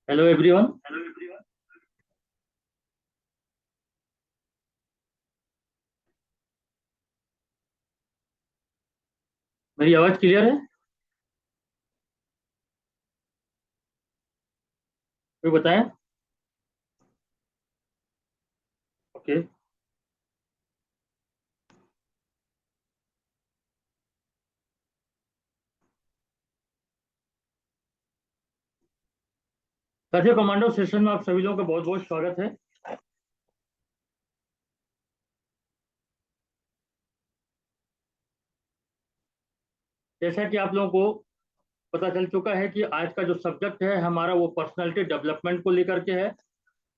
Hello everyone. मेरी आवाज clear है? कोई बताएं। ओके। साथियों, कमांडो सेशन में आप सभी लोगों का बहुत बहुत स्वागत है। जैसा कि आप लोगों को पता चल चुका है कि आज का जो सब्जेक्ट है हमारा वो पर्सनालिटी डेवलपमेंट को लेकर के है,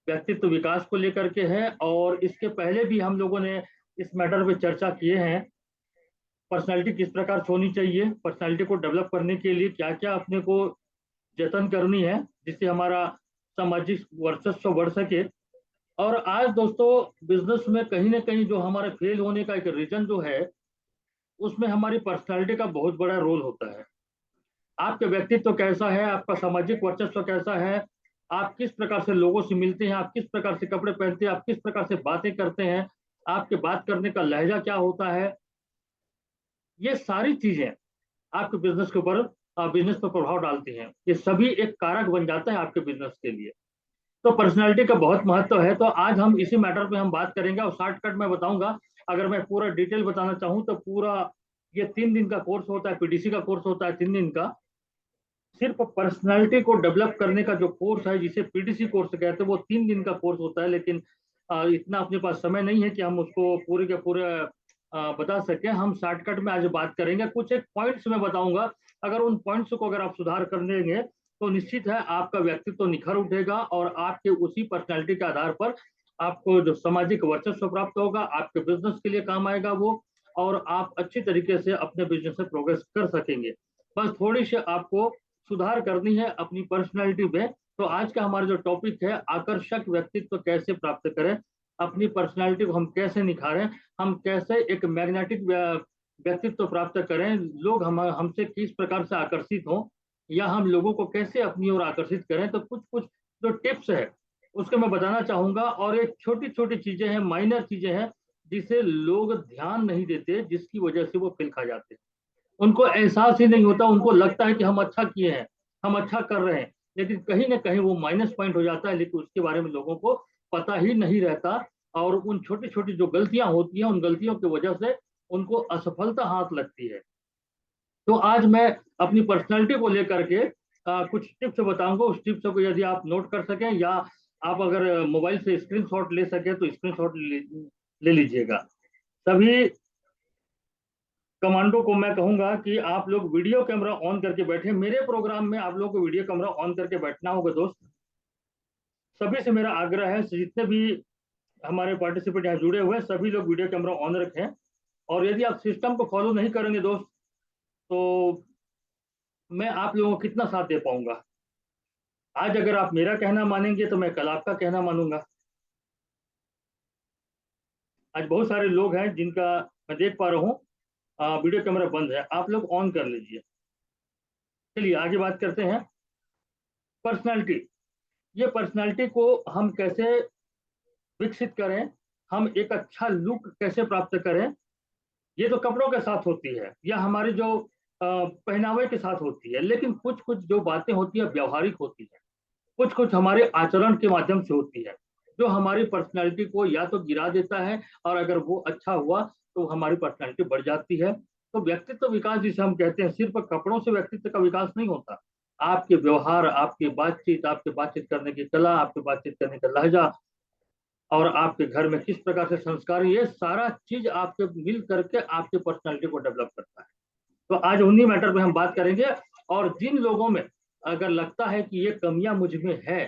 व्यक्तित्व विकास को लेकर के है। और इसके पहले भी हम लोगों ने इस मैटर पे चर्चा किए हैं। पर्सनालिटी किस प्रकार से होनी चाहिए, पर्सनालिटी को डेवलप करने के लिए क्या क्या अपने को जतन करनी है, जिससे हमारा सामाजिक वर्चस्व बढ़ सके। और आज दोस्तों, बिजनेस में कहीं ना कहीं जो हमारे फेल होने का एक रीजन जो है, उसमें हमारी पर्सनालिटी का बहुत बड़ा रोल होता है। आपका व्यक्तित्व कैसा है, आपका सामाजिक वर्चस्व कैसा है, आप किस प्रकार से लोगों से मिलते हैं, आप किस प्रकार से कपड़े पहनते हैं, आप किस प्रकार से बातें करते हैं, आपके बात करने का लहजा क्या होता है, ये सारी चीजें आपके बिजनेस के ऊपर, बिजनेस पर प्रभाव डालती हैं। ये सभी एक कारक बन जाता है आपके बिजनेस के लिए। तो पर्सनालिटी का बहुत महत्व है। तो आज हम इसी मैटर पे हम बात करेंगे और शॉर्टकट में बताऊंगा। अगर मैं पूरा डिटेल बताना चाहूँ तो पूरा ये 3 दिन का कोर्स होता है, पीडीसी का कोर्स होता है 3 दिन का। सिर्फ पर्सनालिटी को डेवलप करने का जो कोर्स है, जिसे पीडीसी कोर्स कहते हैं, वो 3 दिन का कोर्स होता है। लेकिन इतना अपने पास समय नहीं है कि हम उसको पूरे के पूरे बता सकें। हम शॉर्टकट में आज बात करेंगे, कुछ एक पॉइंट्स में बताऊंगा। अगर उन पॉइंट्स को अगर आप सुधार कर लेंगे तो निश्चित है आपका व्यक्तित्व तो निखर उठेगा और आपके उसी पर्सनैलिटी के आधार पर आपको जो सामाजिक वर्चस्व प्राप्त होगा, आपके बिजनेस के लिए काम आएगा वो। और आप अच्छी तरीके से अपने बिजनेस में प्रोग्रेस कर सकेंगे। बस थोड़ी सी आपको सुधार करनी है अपनी पर्सनैलिटी में। तो आज का हमारा जो टॉपिक है, आकर्षक व्यक्तित्व कैसे प्राप्त करें, अपनी पर्सनैलिटी को हम कैसे निखारें, हम कैसे एक मैग्नेटिक व्यक्तित्व प्राप्त करें, लोग हम हमसे किस प्रकार से आकर्षित हों, या हम लोगों को कैसे अपनी ओर आकर्षित करें। तो कुछ कुछ जो टिप्स है उसको मैं बताना चाहूंगा। और एक छोटी छोटी चीजें हैं, माइनर चीजें हैं, जिसे लोग ध्यान नहीं देते, जिसकी वजह से वो फेल खा जाते हैं। उनको एहसास ही नहीं होता, उनको लगता है कि हम अच्छा किए हैं, हम अच्छा कर रहे हैं, लेकिन कहीं ना कहीं वो माइनस पॉइंट हो जाता है, लेकिन उसके बारे में लोगों को पता ही नहीं रहता। और उन छोटी छोटी जो गलतियां होती हैं, उन गलतियों की वजह से उनको असफलता हाथ लगती है। तो आज मैं अपनी पर्सनैलिटी को लेकर के कुछ टिप्स बताऊंगा। उस टिप्स को यदि आप नोट कर सकें, या आप अगर मोबाइल से स्क्रीनशॉट ले सके तो स्क्रीनशॉट ले लीजिएगा। सभी कमांडो को मैं कहूंगा कि आप लोग वीडियो कैमरा ऑन करके बैठे। मेरे प्रोग्राम में आप लोग को वीडियो कैमरा ऑन करके बैठना होगा दोस्त। सभी से मेरा आग्रह है, जितने भी हमारे पार्टिसिपेंट यहाँ जुड़े हुए हैं, सभी लोग वीडियो कैमरा ऑन रखें। और यदि आप सिस्टम को फॉलो नहीं करेंगे दोस्त, तो मैं आप लोगों को कितना साथ दे पाऊंगा। आज अगर आप मेरा कहना मानेंगे तो मैं कल आपका कहना मानूंगा। आज बहुत सारे लोग हैं जिनका मैं देख पा रहा हूँ वीडियो कैमरा बंद है, आप लोग ऑन कर लीजिए। चलिए आगे बात करते हैं। पर्सनालिटी, ये पर्सनालिटी को हम कैसे विकसित करें, हम एक अच्छा लुक कैसे प्राप्त करें। ये तो कपड़ों के साथ होती है, या हमारे जो पहनावे के साथ होती है, लेकिन कुछ कुछ जो बातें होती है व्यवहारिक होती है, कुछ कुछ हमारे आचरण के माध्यम से होती है, जो हमारी पर्सनैलिटी को या तो गिरा देता है, और अगर वो अच्छा हुआ तो हमारी पर्सनैलिटी बढ़ जाती है। तो व्यक्तित्व विकास जिसे हम कहते हैं, सिर्फ कपड़ों से व्यक्तित्व का विकास नहीं होता। आपके व्यवहार, आपकी बातचीत, आपके बातचीत करने की कला, आपके बातचीत करने का लहजा, और आपके घर में किस प्रकार से संस्कार, ये सारा चीज आपके मिल करके आपकी पर्सनैलिटी को डेवलप करता है। तो आज उन्हीं मैटर पे हम बात करेंगे। और जिन लोगों में अगर लगता है कि ये कमियां मुझ में है,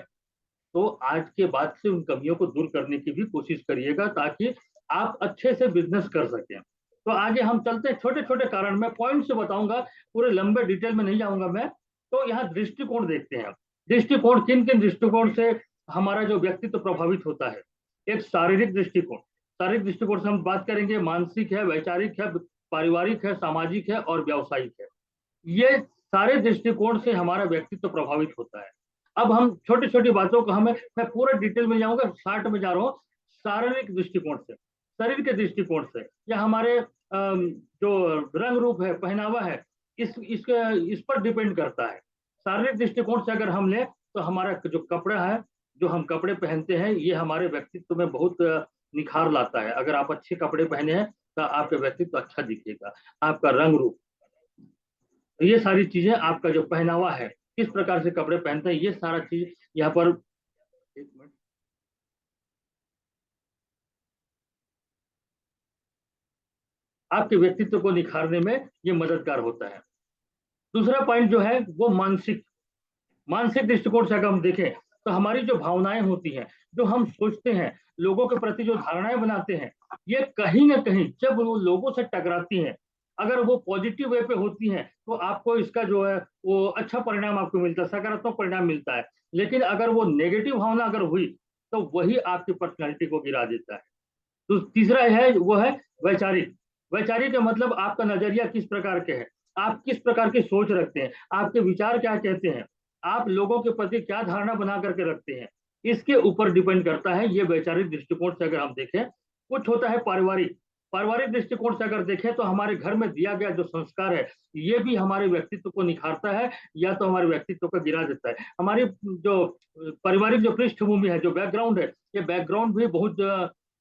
तो आज के बाद से उन कमियों को दूर करने की भी कोशिश करिएगा, ताकि आप अच्छे से बिजनेस कर सकें। तो आगे हम चलते हैं, छोटे छोटे कारण मैं पॉइंट से बताऊंगा, पूरे लंबे डिटेल में नहीं जाऊंगा मैं। तो यहाँ दृष्टिकोण देखते हैं। दृष्टिकोण, किन किन दृष्टिकोण से हमारा जो व्यक्तित्व प्रभावित होता है। एक शारीरिक दृष्टिकोण, शारीरिक दृष्टिकोण से हम बात करेंगे, मानसिक है, वैचारिक है, पारिवारिक है, सामाजिक है और व्यावसायिक है। ये सारे दृष्टिकोण से हमारा व्यक्तित्व प्रभावित होता है। अब हम छोटी छोटी बातों को हमें, मैं पूरा डिटेल में जाऊंगा, शार्ट में जा रहा हूँ। शारीरिक दृष्टिकोण से, शरीर के दृष्टिकोण से, या हमारे जो रंग रूप है, पहनावा है, इस पर डिपेंड करता है। शारीरिक दृष्टिकोण से अगर हम लें तो हमारा जो कपड़ा है, जो हम कपड़े पहनते हैं, ये हमारे व्यक्तित्व में बहुत निखार लाता है। अगर आप अच्छे कपड़े पहने हैं तो आपका व्यक्तित्व अच्छा दिखेगा। आपका रंग रूप, ये सारी चीजें, आपका जो पहनावा है, किस प्रकार से कपड़े पहनते हैं, ये सारा चीज यहाँ पर, एक मिनट, आपके व्यक्तित्व को निखारने में ये मददगार होता है। दूसरा पॉइंट जो है वो मानसिक, मानसिक दृष्टिकोण से अगर हम देखें तो हमारी जो भावनाएं होती हैं, जो हम सोचते हैं, लोगों के प्रति जो धारणाएं बनाते हैं, ये कहीं ना कहीं जब वो लोगों से टकराती हैं, अगर वो पॉजिटिव वे पे होती हैं तो आपको इसका जो है वो अच्छा परिणाम आपको मिलता है, सकारात्मक परिणाम मिलता है। लेकिन अगर वो नेगेटिव भावना अगर हुई तो वही आपकी पर्सनैलिटी को गिरा देता है। तो तीसरा है वो है वैचारिक। वैचारिक का मतलब आपका नजरिया किस प्रकार के है, आप किस प्रकार की सोच रखते हैं, आपके विचार क्या कहते हैं, आप लोगों के प्रति क्या धारणा बना करके रखते हैं, इसके ऊपर डिपेंड करता है। ये वैचारिक दृष्टिकोण से अगर हम देखें। कुछ होता है पारिवारिक। पारिवारिक दृष्टिकोण से अगर देखें तो हमारे घर में दिया गया जो संस्कार है, ये भी हमारे व्यक्तित्व को निखारता है या तो हमारे व्यक्तित्व को गिरा देता है। हमारी जो पारिवारिक जो पृष्ठभूमि है, जो बैकग्राउंड है, ये बैकग्राउंड भी बहुत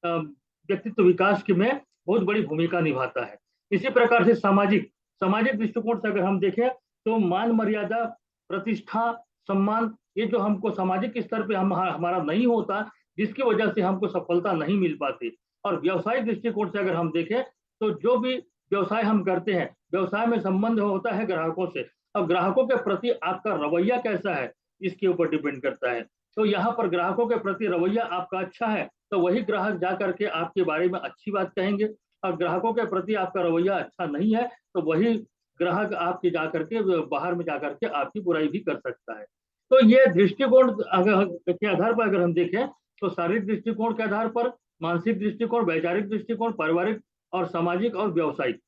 व्यक्तित्व विकास की में बहुत बड़ी भूमिका निभाता है। इसी प्रकार से सामाजिक, सामाजिक दृष्टिकोण से अगर हम देखें तो मान मर्यादा, प्रतिष्ठा, सम्मान, ये जो हमको सामाजिक स्तर पे हमारा नहीं होता, जिसकी वजह से हमको सफलता नहीं मिल पाती। और व्यवसायिक दृष्टिकोण से अगर हम देखें तो जो भी व्यवसाय हम करते हैं, व्यवसाय में संबंध होता है ग्राहकों से, और ग्राहकों के प्रति आपका रवैया कैसा है, इसके ऊपर डिपेंड करता है। तो यहाँ पर ग्राहकों के प्रति रवैया आपका अच्छा है तो वही ग्राहक जा करके आपके बारे में अच्छी बात कहेंगे, और ग्राहकों के प्रति आपका रवैया अच्छा नहीं है तो वही ग्राहक आपके जाकर के बाहर में जाकर के आपकी बुराई भी कर सकता है। तो ये दृष्टिकोण अगर के आधार पर अगर हम देखें तो शारीरिक दृष्टिकोण के आधार पर, मानसिक दृष्टिकोण, वैचारिक दृष्टिकोण, पारिवारिक और सामाजिक और व्यवसायिक।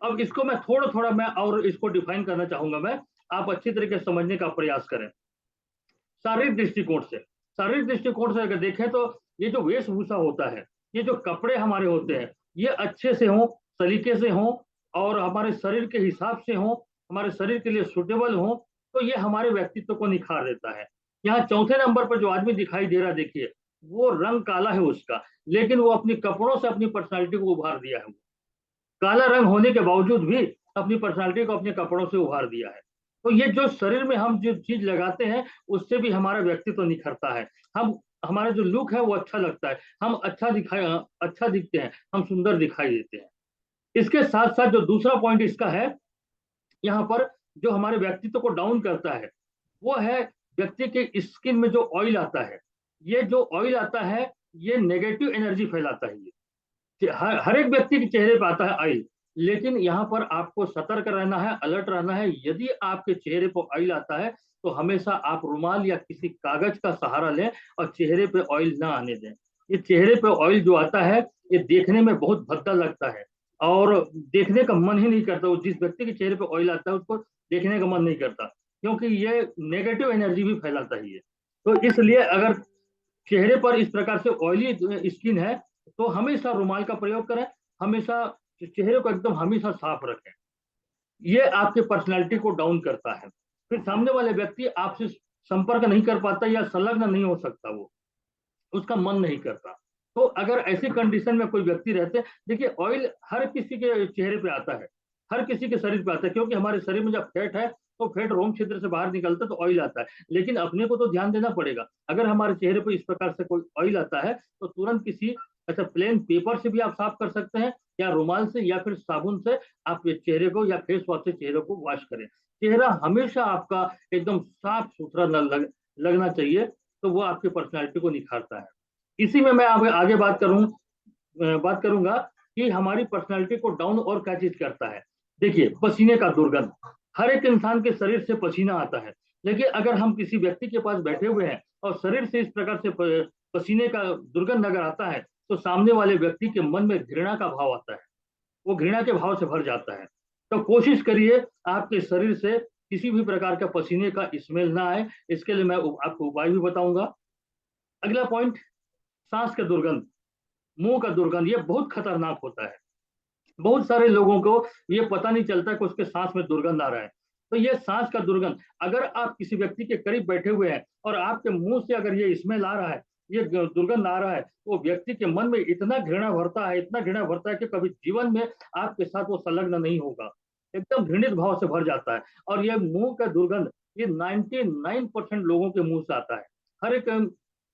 अब इसको मैं थोड़ा थोड़ा मैं और इसको डिफाइन करना चाहूंगा, मैं, आप अच्छी तरीके से समझने का प्रयास करें। शारीरिक दृष्टिकोण से, शारीरिक दृष्टिकोण से अगर देखें तो ये जो वेशभूषा होता है, ये जो कपड़े हमारे होते हैं, ये अच्छे से हों, सलीके से हों, और हमारे शरीर के हिसाब से हों, हमारे शरीर के लिए सुटेबल हों, तो ये हमारे व्यक्तित्व को निखार देता है। यहाँ चौथे नंबर पर जो आदमी दिखाई दे रहा है, देखिए, वो रंग काला है उसका, लेकिन वो अपनी कपड़ों से अपनी पर्सनालिटी को उभार दिया है। काला रंग होने के बावजूद भी अपनी पर्सनालिटी को अपने कपड़ों से उभार दिया है। तो ये जो शरीर में हम जो चीज लगाते हैं उससे भी हमारा व्यक्तित्व निखरता है। हम, हमारा जो लुक है वो अच्छा लगता है, हम अच्छा दिखते हैं, हम सुंदर दिखाई देते हैं। इसके साथ साथ जो दूसरा पॉइंट इसका है यहाँ पर, जो हमारे व्यक्तित्व को डाउन करता है, वो है व्यक्ति के स्किन में जो ऑयल आता है। ये जो ऑयल आता है ये नेगेटिव एनर्जी फैलाता है। हर एक व्यक्ति के चेहरे पर आता है ऑयल, लेकिन यहाँ पर आपको सतर्क रहना है, अलर्ट रहना है। यदि आपके चेहरे पर ऑयल आता है तो हमेशा आप रुमाल या किसी कागज का सहारा लें और चेहरे पे ऑयल ना आने दें। ये चेहरे पे ऑयल जो आता है ये देखने में बहुत भद्दा लगता है और देखने का मन ही नहीं करता। जिस व्यक्ति के चेहरे पे ऑयल आता है उसको देखने का मन नहीं करता, क्योंकि ये नेगेटिव एनर्जी भी फैलाता ही है। तो इसलिए अगर चेहरे पर इस प्रकार से ऑयली स्किन है तो हमेशा रुमाल का प्रयोग करें, हमेशा चेहरे को एकदम हमेशा साफ रखें। ये आपके पर्सनालिटी को डाउन करता है। फिर सामने वाले व्यक्ति आपसे संपर्क नहीं कर पाता या संलग्न नहीं हो सकता, वो, उसका मन नहीं करता। तो अगर ऐसी कंडीशन में कोई व्यक्ति रहते, देखिए, ऑयल हर किसी के चेहरे पे आता है, हर किसी के शरीर पे आता है, क्योंकि हमारे शरीर में जब फैट है तो फैट रोम छिद्र से बाहर निकलता है तो ऑयल आता है। लेकिन अपने को तो ध्यान देना पड़ेगा। अगर हमारे चेहरे पे इस प्रकार से कोई ऑयल आता है तो तुरंत किसी अच्छा प्लेन पेपर से भी आप साफ कर सकते हैं, या रुमाल से, या फिर साबुन से आप चेहरे को या फेस वॉश से चेहरे को वॉश करें। चेहरा हमेशा आपका एकदम साफ सुथरा लगना चाहिए, तो वो आपकी पर्सनैलिटी को निखारता है। इसी में मैं आगे बात करूंगा कि हमारी पर्सनालिटी को डाउन और क्या चीज करता है। देखिए, पसीने का दुर्गंध, हर एक इंसान के शरीर से पसीना आता है, लेकिन अगर हम किसी व्यक्ति के पास बैठे हुए हैं और शरीर से इस प्रकार से पसीने का दुर्गंध नजर आता है तो सामने वाले व्यक्ति के मन में घृणा का भाव आता है, वो घृणा के भाव से भर जाता है। तो कोशिश करिए आपके शरीर से किसी भी प्रकार का पसीने का स्मेल ना आए, इसके लिए मैं आपको उपाय भी बताऊंगा। अगला पॉइंट, सांस का दुर्गंध, मुंह का दुर्गंध, ये बहुत खतरनाक होता है। बहुत सारे लोगों को ये पता नहीं चलता कि उसके सांस में दुर्गंध आ रहा है। तो ये सांस का दुर्गंध, अगर आप किसी व्यक्ति के करीब बैठे हुए हैं और आपके मुंह से अगर ये स्मेल आ रहा है, ये दुर्गंध आ रहा है, तो व्यक्ति के मन में इतना घृणा भरता है, इतना घृणा भरता है कि कभी जीवन में आपके साथ वो संलग्न नहीं होगा, एकदम घृणित भाव से भर जाता है। और ये मुंह का दुर्गंध, ये 99% लोगों के मुंह से आता है, हर एक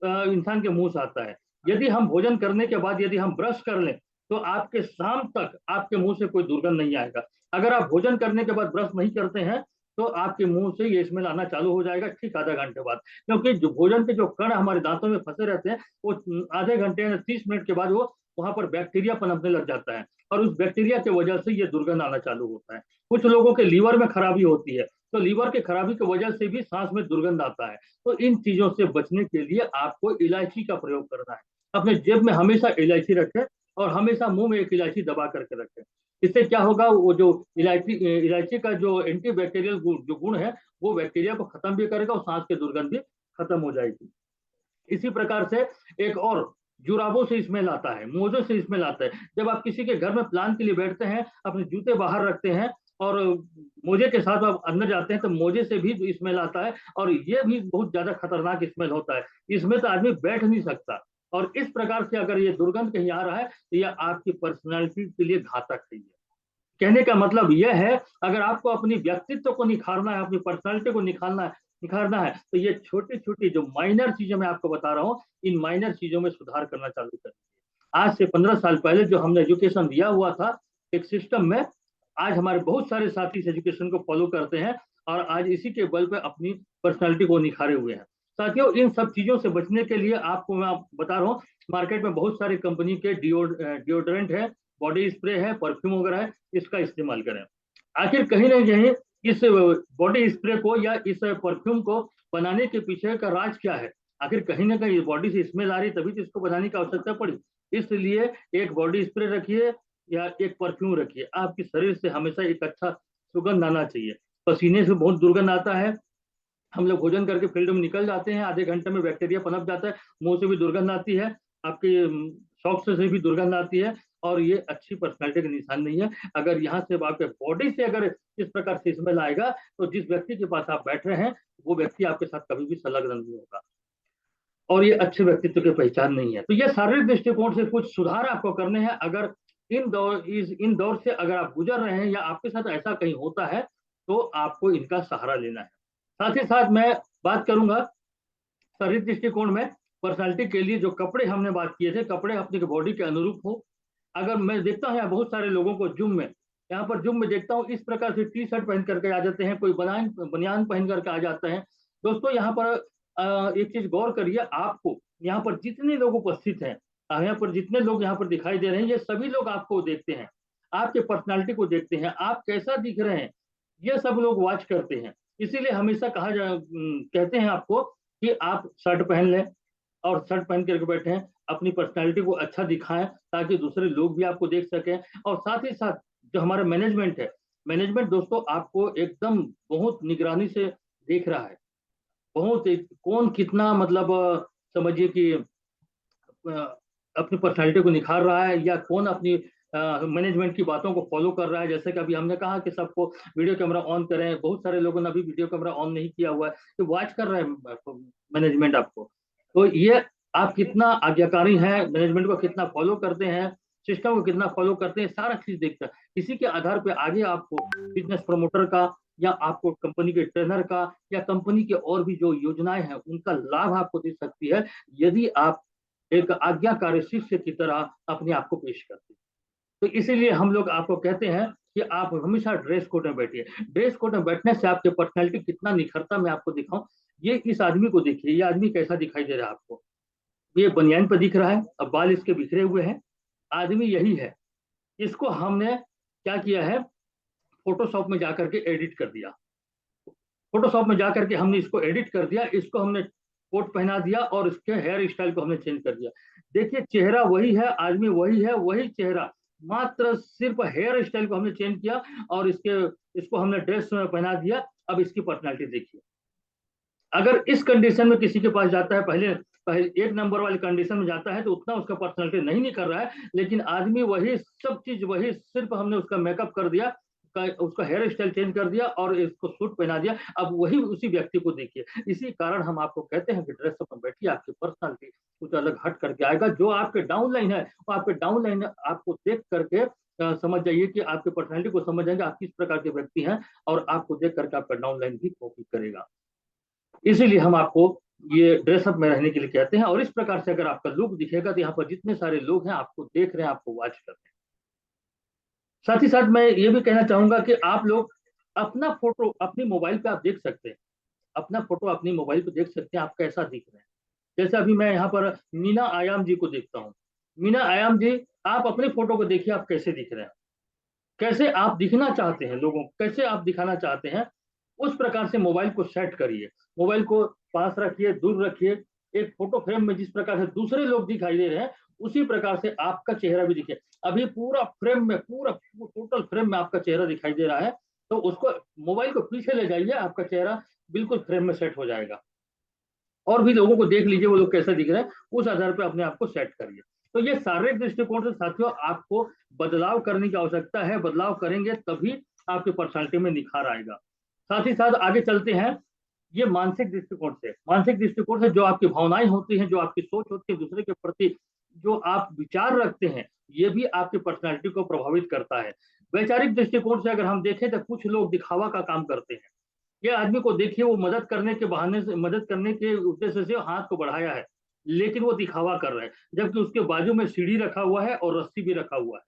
इंसान के मुंह से आता है। यदि हम भोजन करने के बाद यदि हम ब्रश कर लें तो आपके शाम तक आपके मुंह से कोई दुर्गंध नहीं आएगा। अगर आप भोजन करने के बाद ब्रश नहीं करते हैं तो आपके मुंह से ये स्मेल आना चालू हो जाएगा ठीक आधा घंटे बाद, क्योंकि जो भोजन के जो कण हमारे दांतों में फंसे रहते हैं वो आधे घंटे या 30 मिनट के बाद वो वहां पर बैक्टीरिया पनपने लग जाता है, और उस बैक्टीरिया की वजह से ये दुर्गंध आना चालू होता है। कुछ लोगों के लीवर में खराबी होती है, तो लीवर की खराबी की वजह से भी सांस में दुर्गंध आता है। तो इन चीजों से बचने के लिए आपको इलायची का प्रयोग करना है। अपने जेब में हमेशा इलायची रखें और हमेशा मुंह में एक इलायची दबा करके रखें। इससे क्या होगा, वो जो इलायची इलायची का जो एंटी बैक्टीरियल जो गुण है वो बैक्टीरिया को खत्म भी करेगा और सांस की दुर्गंध भी खत्म हो जाएगी। इसी प्रकार से एक और, जुराबों से स्मेल आता है, मोजों से स्मेल आता है। जब आप किसी के घर में प्लान के लिए बैठते हैं, अपने जूते बाहर रखते हैं और मोजे के साथ आप अंदर जाते हैं तो मोजे से भी स्मेल आता है, और ये भी बहुत ज्यादा खतरनाक स्मेल होता है। इसमें तो आदमी बैठ नहीं सकता। और इस प्रकार से अगर ये दुर्गंध कहीं आ रहा है तो यह आपकी पर्सनैलिटी के लिए घातक है। कहने का मतलब यह है, अगर आपको अपनी व्यक्तित्व को निखारना है, अपनी पर्सनालिटी को निखारना है तो ये छोटी छोटी जो माइनर चीजें मैं आपको बता रहा हूँ, इन माइनर चीजों में सुधार करना चालू करें। आज से 15 साल पहले जो हमने एजुकेशन दिया हुआ था एक सिस्टम में, आज हमारे बहुत सारे साथी इस एजुकेशन को फॉलो करते हैं और आज इसी के बल पे अपनी पर्सनालिटी को निखारे हुए हैं। साथियों, इन सब चीजों से बचने के लिए आपको मैं बता रहा हूँ, मार्केट में बहुत सारी कंपनी के डिओड्रेंट है, बॉडी स्प्रे है, परफ्यूम वगैरह है, इसका इस्तेमाल करें। आखिर कहीं ना कहीं इस बॉडी स्प्रे को या इस परफ्यूम को बनाने के पीछे का राज क्या है? आखिर कहीं ना कहीं बॉडी से स्मेल आ रही तभी तो इसको बनाने की आवश्यकता पड़ी। इसलिए एक बॉडी स्प्रे रखिए या एक परफ्यूम रखिए, आपके शरीर से हमेशा एक अच्छा सुगंध आना चाहिए। पसीने से बहुत दुर्गंध आता है, हम लोग भोजन करके फील्ड में निकल जाते हैं, आधे घंटे में बैक्टीरिया पनप जाता है, मुंह से भी दुर्गंध आती है, आपके सॉक्स से भी दुर्गंध आती है, और ये अच्छी पर्सनैलिटी का निशान नहीं है। अगर यहाँ से आपके बॉडी से अगर इस प्रकार से स्मेल आएगा तो जिस व्यक्ति के पास आप बैठ रहे हैं वो व्यक्ति आपके साथ कभी भी संलग्न नहीं होगा, और ये अच्छे व्यक्तित्व की पहचान नहीं है। तो ये शारीरिक दृष्टिकोण से कुछ सुधार आपको करने हैं। अगर इन दौर से अगर आप गुजर रहे हैं या आपके साथ ऐसा कहीं होता है तो आपको इनका सहारा लेना है। साथ ही साथ मैं बात करूंगा शारीरिक दृष्टिकोण में पर्सनालिटी के लिए जो कपड़े हमने बात किए थे, कपड़े अपनी बॉडी के अनुरूप हो। अगर मैं देखता हूँ यहाँ बहुत सारे लोगों को जिम में, यहाँ पर जिम में देखता हूँ इस प्रकार से टी शर्ट पहन करके आ जाते हैं, कोई बनियान पहन करके आ जाते हैं। दोस्तों यहाँ पर एक चीज गौर करिए, आपको यहाँ पर जितने लोग उपस्थित हैं, यहाँ पर जितने लोग यहाँ पर दिखाई दे रहे हैं, ये सभी लोग आपको देखते हैं, आपके पर्सनालिटी को देखते हैं, आप कैसा दिख रहे हैं ये सब लोग वॉच करते हैं। इसीलिए हमेशा कहते हैं आपको कि आप शर्ट पहन लें और शर्ट पहन करके बैठे हैं, अपनी पर्सनालिटी को अच्छा दिखाएं ताकि दूसरे लोग भी आपको देख सकें। और साथ ही साथ जो हमारा मैनेजमेंट है, मैनेजमेंट दोस्तों आपको एकदम बहुत निगरानी से देख रहा है, बहुत कौन कितना मतलब समझिए कि अपनी पर्सनालिटी को निखार रहा है या कौन अपनी मैनेजमेंट की बातों को फॉलो कर रहा है। जैसे कि अभी हमने कहा कि सबको वीडियो कैमरा ऑन करें, बहुत सारे लोगों ने अभी वीडियो कैमरा ऑन नहीं किया हुआ है, तो वॉच कर रहे हैं मैनेजमेंट आपको। तो ये आप कितना आज्ञाकारी हैं, मैनेजमेंट को कितना फॉलो करते हैं, सिस्टम को कितना फॉलो करते हैं, सारा चीज देखता है। इसी के आधार पर आगे आपको बिजनेस प्रमोटर का या आपको कंपनी के ट्रेनर का या कंपनी के और भी जो योजनाएं हैं उनका लाभ आपको दे सकती है, यदि आप एक आज्ञाकारी शिष्य की तरह अपने आप को पेश करते हैं। तो इसीलिए हम लोग आपको कहते हैं कि आप हमेशा ड्रेस कोड में बैठिए। ड्रेस कोड में बैठने से आपके पर्सनैलिटी कितना निखरता मैं आपको दिखाऊं। ये इस आदमी को देखिए, ये आदमी कैसा दिखाई दे रहा है आपको, ये बनियान पर दिख रहा है, अब बाल इसके बिखरे हुए हैं, आदमी यही है। इसको हमने क्या किया है, फोटोशॉप में जाकर के एडिट कर दिया, फोटोशॉप में जाकर के हमने इसको एडिट कर दिया, इसको हमने कोट पहना दिया और इसके हेयर स्टाइल को हमने चेंज कर दिया। देखिए चेहरा वही है, आदमी वही है, वही चेहरा, मात्र सिर्फ हेयर स्टाइल को हमने चेंज किया और इसको हमने ड्रेस में पहना दिया, अब इसकी पर्सनालिटी देखिए। अगर इस कंडीशन में किसी के पास जाता है, पहले पहले 1 नंबर वाली कंडीशन में जाता है तो उतना उसका पर्सनालिटी नहीं निकल रहा है, लेकिन आदमी वही सब चीज, वही सिर्फ हमने उसका मेकअप कर दिया, उसका हेयर स्टाइल चेंज कर दिया और इसको सूट पहना दिया, अब वही उसी व्यक्ति को देखिए। इसी कारण हम आपको कहते हैं कि ड्रेस में बैठिए, आपकी पर्सनालिटी कुछ अलग हट करके आएगा। जो आपके डाउन लाइन है वो आपके डाउन लाइन आपको देख करके समझ जाइए कि आपकी पर्सनालिटी को समझ जाएंगे आप किस प्रकार के व्यक्ति हैं, और आपको देख करके आपका डाउन लाइन भी कॉपी करेगा। इसीलिए हम आपको ये ड्रेसअप में रहने के लिए कहते हैं। और इस प्रकार से अगर आपका लुक दिखेगा तो यहाँ पर जितने सारे लोग हैं आपको देख रहे हैं, आपको वॉच कर रहे हैं। साथ ही साथ मैं ये भी कहना चाहूंगा कि आप लोग अपना फोटो अपनी मोबाइल पे आप देख सकते हैं, अपना फोटो अपनी मोबाइल पे देख सकते हैं आप कैसा दिख रहे हैं। जैसे अभी मैं यहाँ पर मीना आयाम जी को देखता हूँ। मीना आयाम जी, आप अपनी फोटो को देखिए, आप कैसे दिख रहे हैं, कैसे आप दिखना चाहते हैं, लोगों को कैसे आप दिखाना चाहते हैं, उस प्रकार से मोबाइल को सेट करिए। मोबाइल को पास रखिए, दूर रखिए। एक फोटो फ्रेम में जिस प्रकार से दूसरे लोग दिखाई दे रहे हैं उसी प्रकार से आपका चेहरा भी दिखे। अभी पूरा फ्रेम में, पूरा टोटल फ्रेम में आपका चेहरा दिखाई दे रहा है, तो उसको मोबाइल को पीछे ले जाइए, आपका चेहरा बिल्कुल फ्रेम में सेट हो जाएगा। और भी लोगों को देख लीजिए वो लोग कैसे दिख रहे हैं, उस आधार पर अपने आप को सेट करिए। तो ये शारीरिक दृष्टिकोण से साथियों आपको बदलाव करने की आवश्यकता है। बदलाव करेंगे तभी आपकी पर्सनालिटी में निखार आएगा। साथ ही साथ आगे चलते हैं। ये मानसिक दृष्टिकोण से जो आपकी भावनाएं होती हैं, जो आपकी सोच होती है दूसरे के प्रति, जो आप विचार रखते हैं, ये भी आपकी पर्सनालिटी को प्रभावित करता है। वैचारिक दृष्टिकोण से अगर हम देखें तो कुछ लोग दिखावा का काम करते हैं। ये आदमी को देखिए, वो मदद करने के बहाने से, मदद करने के उद्देश्य से हाथ को बढ़ाया है, लेकिन वो दिखावा कर रहा है, जबकि उसके बाजू में सीढ़ी रखा हुआ है और रस्सी भी रखा हुआ है।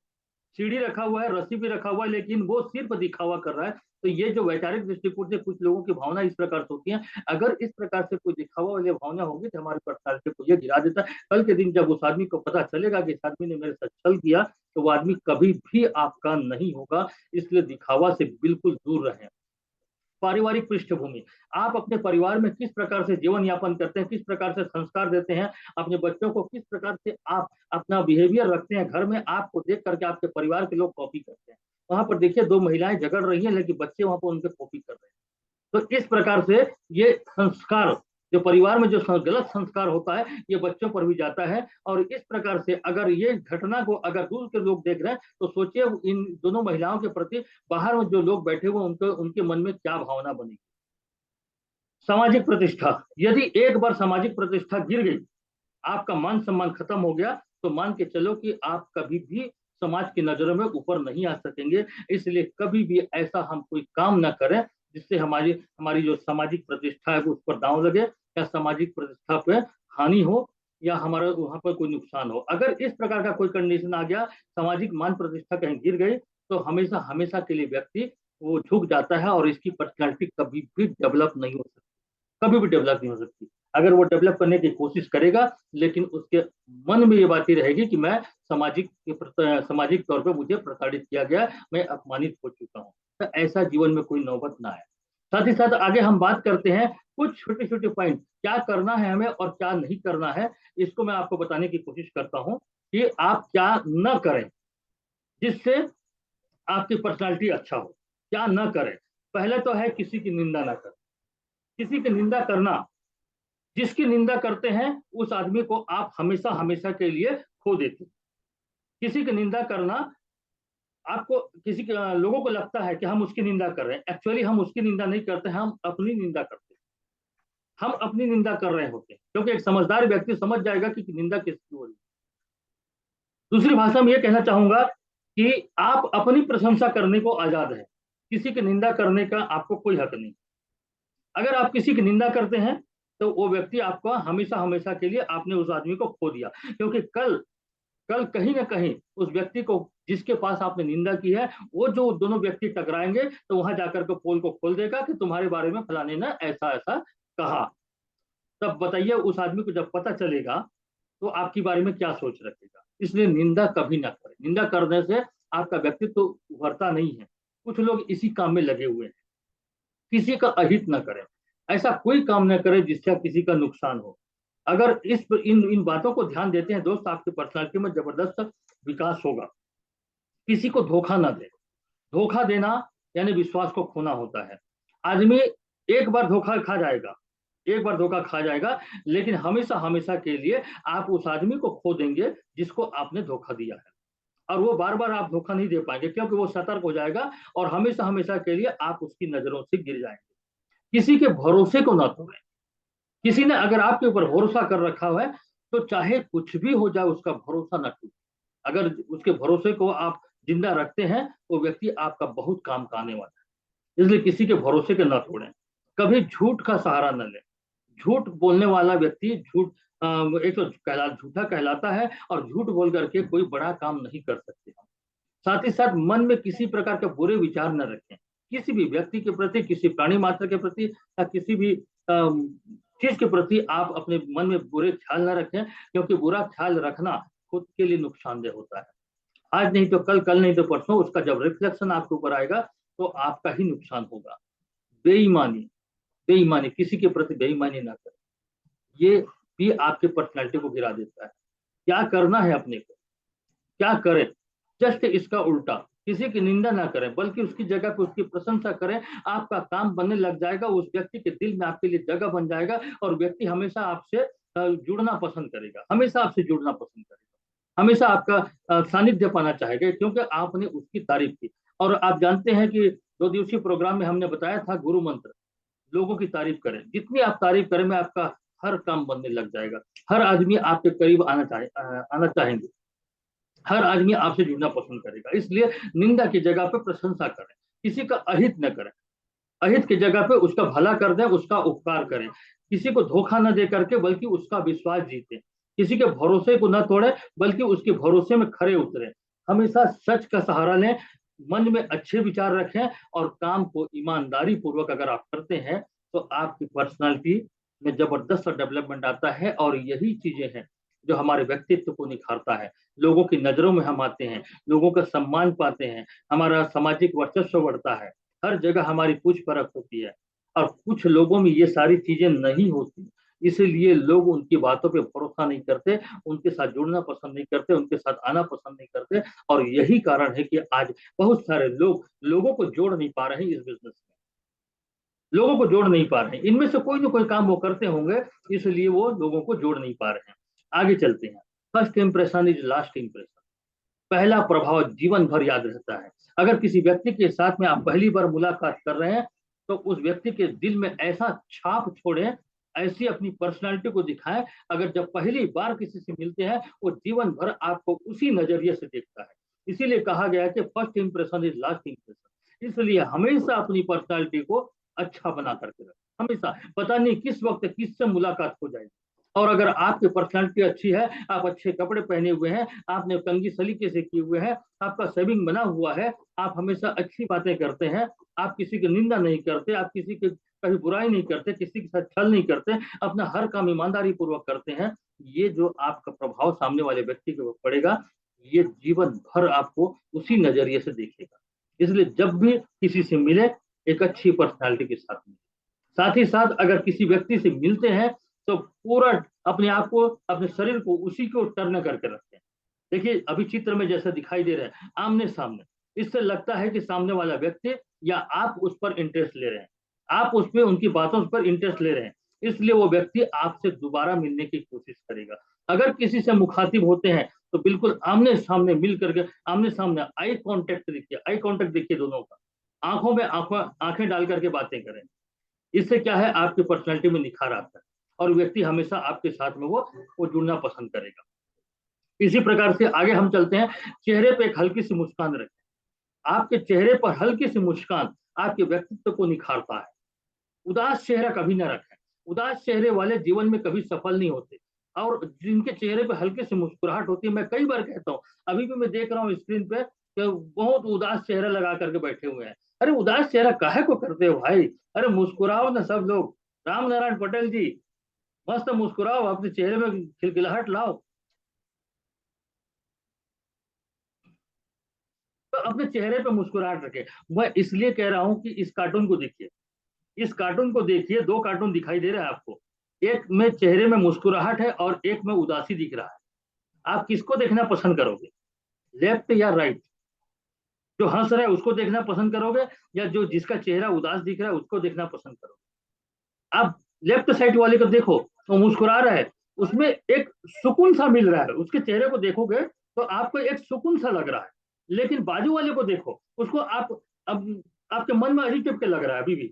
सीढ़ी रखा हुआ है, रस्सी भी रखा हुआ है, लेकिन वो सिर्फ दिखावा कर रहा है। तो ये जो वैचारिक दृष्टिकोण से कुछ लोगों की भावना इस प्रकार से होती है। अगर इस प्रकार से कोई दिखावा वाली भावना होगी तो हमारी पर्सनालिटी को ये गिरा देता है। कल के दिन जब उस आदमी को पता चलेगा कि इस आदमी ने मेरे साथ छल किया, तो वो आदमी कभी भी आपका नहीं होगा। इसलिए दिखावा से बिल्कुल दूर रहें। पारिवारिक पृष्ठभूमि, आप अपने परिवार में किस प्रकार से जीवन यापन करते हैं, किस प्रकार से संस्कार देते हैं, अपने बच्चों को किस प्रकार से आप अपना बिहेवियर रखते हैं घर में, आपको देख करके आपके परिवार के लोग कॉपी करते हैं। वहां पर देखिए 2 महिलाएं झगड़ रही हैं, लेकिन बच्चे वहां पर उनके कॉपी कर रहे हैं। तो इस प्रकार से ये संस्कार, जो परिवार में जो गलत संस्कार होता है, ये बच्चों पर भी जाता है। और इस प्रकार से अगर ये घटना को अगर दूर के लोग देख रहे हैं तो सोचिए इन दोनों महिलाओं के प्रति बाहर में जो लोग बैठे हुए उनके उनके मन में क्या भावना बनेगी। सामाजिक प्रतिष्ठा, यदि एक बार सामाजिक प्रतिष्ठा गिर गई, आपका मान सम्मान खत्म हो गया, तो मान के चलो कि आप कभी भी समाज की नजरों में ऊपर नहीं आ सकेंगे। इसलिए कभी भी ऐसा हम कोई काम ना करें जिससे हमारी हमारी जो सामाजिक प्रतिष्ठा है उस पर दांव लगे, या सामाजिक प्रतिष्ठा पे हानि हो, या हमारा वहां पर कोई नुकसान हो। अगर इस प्रकार का कोई कंडीशन आ गया, सामाजिक मान प्रतिष्ठा कहीं गिर गई, तो हमेशा हमेशा के लिए व्यक्ति वो झुक जाता है और इसकी पर्सनैलिटी कभी भी डेवलप नहीं हो सकती, कभी भी डेवलप नहीं हो सकती। अगर वो डेवलप करने की कोशिश करेगा, लेकिन उसके मन में ये बात ही रहेगी कि मैं सामाजिक तौर पे मुझे प्रताड़ित किया गया, मैं अपमानित हो चुका हूँ। तो ऐसा जीवन में कोई नौबत ना आए। साथ ही साथ आगे हम बात करते हैं कुछ छोटे छोटे पॉइंट, क्या करना है हमें और क्या नहीं करना है। इसको मैं आपको बताने की कोशिश करता हूँ कि आप क्या न करें जिससे आपकी पर्सनालिटी अच्छा हो। क्या न करें, पहले तो है किसी की निंदा ना करें। किसी की निंदा करना, जिसकी निंदा करते हैं उस आदमी को आप हमेशा हमेशा के लिए खो देते हैं। किसी की निंदा करना, आपको किसी के लोगों को लगता है कि हम उसकी निंदा कर रहे हैं, एक्चुअली हम उसकी निंदा नहीं करते, हम अपनी निंदा करते हैं। हम अपनी निंदा कर रहे होते हैं, क्योंकि एक समझदार व्यक्ति समझ जाएगा कि निंदा किसकी हो रही है। दूसरी भाषा में यह कहना चाहूंगा कि आप अपनी प्रशंसा करने को आजाद है, किसी की निंदा करने का आपको कोई हक नहीं। अगर आप किसी की निंदा करते हैं तो वो व्यक्ति आपका हमेशा हमेशा के लिए, आपने उस आदमी को खो दिया। क्योंकि कल कल कहीं ना कहीं उस व्यक्ति को, जिसके पास आपने निंदा की है, वो जो दोनों व्यक्ति टकराएंगे तो वहां जाकर के पोल को खोल देगा कि तुम्हारे बारे में फलाने ने ऐसा ऐसा कहा। तब बताइए उस आदमी को जब पता चलेगा तो आपके बारे में क्या सोच रखेगा। इसलिए निंदा कभी ना करें। निंदा करने से आपका व्यक्तित्व तो उभरता नहीं है। कुछ लोग इसी काम में लगे हुए हैं। किसी का अहित ना करें, ऐसा कोई काम ना करें जिससे किसी का नुकसान हो। अगर इन इन बातों को ध्यान देते हैं दोस्त, आपकी पर्सनालिटी में जबरदस्त विकास होगा। किसी को धोखा ना दे। धोखा देना यानी विश्वास को खोना होता है। आदमी एक बार धोखा खा जाएगा, एक बार धोखा खा जाएगा, लेकिन हमेशा हमेशा के लिए आप उस आदमी को खो देंगे जिसको आपने धोखा दिया है। और वो बार बार आप धोखा नहीं दे पाएंगे, क्योंकि वो सतर्क हो जाएगा और हमेशा हमेशा के लिए आप उसकी नजरों से गिर जाएंगे। किसी के भरोसे को ना तोड़ें। किसी ने अगर आपके ऊपर भरोसा कर रखा है, तो चाहे कुछ भी हो जाए उसका भरोसा ना टूटे। अगर उसके भरोसे को आप जिंदा रखते हैं, वो व्यक्ति आपका बहुत काम का आने वाला है। इसलिए किसी के भरोसे के ना तोड़ें। कभी झूठ का सहारा न लें। झूठ बोलने वाला व्यक्ति झूठ एक तो झूठा कहलाता है, और झूठ बोल करके कोई बड़ा काम नहीं कर सकते हम। साथ ही साथ मन में किसी प्रकार के बुरे विचार न रखें। किसी भी व्यक्ति के प्रति, किसी प्राणी मात्र के प्रति, या किसी भी चीज के प्रति आप अपने मन में बुरे ख्याल न रखें, क्योंकि बुरा ख्याल रखना खुद के लिए नुकसानदेह होता है। आज नहीं तो कल, कल नहीं तो परसों उसका जब रिफ्लेक्शन आपके ऊपर आएगा तो आपका ही नुकसान होगा। बेईमानी, बेईमानी, किसी के प्रति बेईमानी ना करें। ये भी आपके पर्सनैलिटी को गिरा देता है। क्या करना है अपने को, क्या करें, जस्ट इसका उल्टा। किसी की निंदा ना करें, बल्कि उसकी जगह पे उसकी प्रशंसा करें। आपका काम बनने लग जाएगा, उस व्यक्ति के दिल में आपके लिए जगह बन जाएगा, और व्यक्ति हमेशा आपसे जुड़ना पसंद करेगा, हमेशा आपसे जुड़ना पसंद करेगा, हमेशा आपका सानिध्य पाना चाहेगा, क्योंकि आपने उसकी तारीफ की। और आप जानते हैं कि 2 दिवसीय प्रोग्राम में हमने बताया था गुरु मंत्र, लोगों की तारीफ करें। जितनी आप तारीफ करें में आपका हर काम बनने लग जाएगा। हर आदमी आपके करीब आना चाहेंगे। हर आदमी आपसे जुड़ना पसंद करेगा। इसलिए निंदा की जगह पे प्रशंसा करें। किसी का अहित न करें। अहित की जगह पे उसका भला कर दें, उसका उपकार करें। किसी को धोखा न दे करके, बल्कि उसका विश्वास जीते। किसी के भरोसे को न तोड़े, बल्कि उसके भरोसे में खरे उतरे। हमेशा सच का सहारा लें। मन में अच्छे विचार रखें, और काम को ईमानदारी पूर्वक अगर आप करते हैं, तो आपकी पर्सनालिटी में जबरदस्त डेवलपमेंट आता है। और यही चीजें हैं जो हमारे व्यक्तित्व को निखारता है। लोगों की नजरों में हम आते हैं, लोगों का सम्मान पाते हैं, हमारा सामाजिक वर्चस्व बढ़ता है, हर जगह हमारी पूछ परख होती है। और कुछ लोगों में ये सारी चीजें नहीं होती, इसीलिए लोग उनकी बातों पे भरोसा नहीं करते, उनके साथ जुड़ना पसंद नहीं करते, उनके साथ आना पसंद नहीं करते। और यही कारण है कि आज बहुत सारे लोग लोगों को जोड़ नहीं पा रहे हैं। इस बिजनेस में लोगों को जोड़ नहीं पा रहे हैं। इनमें से कोई ना कोई काम वो करते होंगे, इसलिए वो लोगों को जोड़ नहीं पा रहे हैं। आगे चलते हैं। First impression is last impression. पहला प्रभाव जीवन भर याद रहता है। अगर किसी व्यक्ति के साथ में आप पहली बार मुलाकात कर रहे हैं, तो उस व्यक्ति के दिल में ऐसा छाप छोड़ें, ऐसी अपनी पर्सनालिटी को दिखाएं। अगर जब पहली बार किसी से मिलते हैं, वो जीवन भर आपको उसी नजरिए से देखता है। इसीलिए कहा गया है कि first impression is last impression. इसलिए हमेशा अपनी पर्सनालिटी को अच्छा बना करके रखें। हमेशा, पता नहीं किस वक्त किससे मुलाकात हो जाएगी। और अगर आपकी पर्सनालिटी अच्छी है, आप अच्छे कपड़े पहने हुए हैं, आपने कंघी सलीके से किए हुए हैं, आपका सेविंग बना हुआ है, आप हमेशा अच्छी बातें करते हैं, आप किसी की निंदा नहीं करते, आप किसी की कभी बुराई नहीं करते, किसी के साथ छल नहीं करते, अपना हर काम ईमानदारी पूर्वक करते हैं, ये जो आपका प्रभाव सामने वाले व्यक्ति के ऊपर पड़ेगा, ये जीवन भर आपको उसी नजरिए से देखेगा। इसलिए जब भी किसी से मिले, एक अच्छी पर्सनैलिटी के साथ मिले। साथ ही साथ अगर किसी व्यक्ति से मिलते हैं, तो पूरा अपने आप को, अपने शरीर को उसी को टर्न करके रखते हैं। देखिए अभी चित्र में जैसा दिखाई दे रहा है, आमने सामने, इससे लगता है कि सामने वाला व्यक्ति या आप उस पर इंटरेस्ट ले रहे हैं, आप उस पर उनकी बातों पर इंटरेस्ट ले रहे हैं, इसलिए वो व्यक्ति आपसे दोबारा मिलने की कोशिश करेगा। अगर किसी से मुखातिब होते हैं, तो बिल्कुल आमने सामने मिल करके, आमने सामने आई कांटेक्ट देखिए, आई कांटेक्ट देखिए दोनों का, आंखों में आंखें डाल करके बातें करें। इससे क्या है, आपकी पर्सनैलिटी में निखार आता है, और व्यक्ति हमेशा आपके साथ में वो जुड़ना पसंद करेगा। इसी प्रकार से आगे हम चलते हैं। चेहरे पे एक हल्की सी मुस्कान रखें। आपके चेहरे पर हल्की सी मुस्कान आपके व्यक्तित्व को निखारता है। उदास चेहरा कभी ना रखें। उदास चेहरे वाले जीवन में कभी सफल नहीं होते। और जिनके चेहरे पे हल्की सी मुस्कुराहट होती है, मैं कई बार कहता हूँ, अभी भी मैं देख रहा हूँ स्क्रीन पे कि बहुत उदास चेहरा लगा करके बैठे हुए हैं। अरे उदास चेहरा काहे को करते हो भाई? अरे मुस्कुराओ ना सब लोग। राम नारायण पटेल जी, मस्त मुस्कुराओ, अपने चेहरे में खिलखिलाहट लाओ। तो अपने चेहरे पे मुस्कुराहट रखे। मैं इसलिए कह रहा हूं कि इस कार्टून को देखिए, इस कार्टून को देखिए, 2 कार्टून दिखाई दे रहा है आपको। एक में चेहरे में मुस्कुराहट है, और एक में उदासी दिख रहा है। आप किसको देखना पसंद करोगे, लेफ्ट या राइट? जो हंस रहा है उसको देखना पसंद करोगे, या जो जिसका चेहरा उदास दिख रहा है उसको देखना पसंद करोगे? आप लेफ्ट साइड वाले को देखो, वो मुस्कुरा रहा है, उसमें एक सुकून सा मिल रहा है, उसके चेहरे को देखोगे तो आपको एक सुकून सा लग रहा है। लेकिन बाजू वाले को देखो, उसको आप अब आपके मन में अजीब टाइप के लग रहा है अभी भी।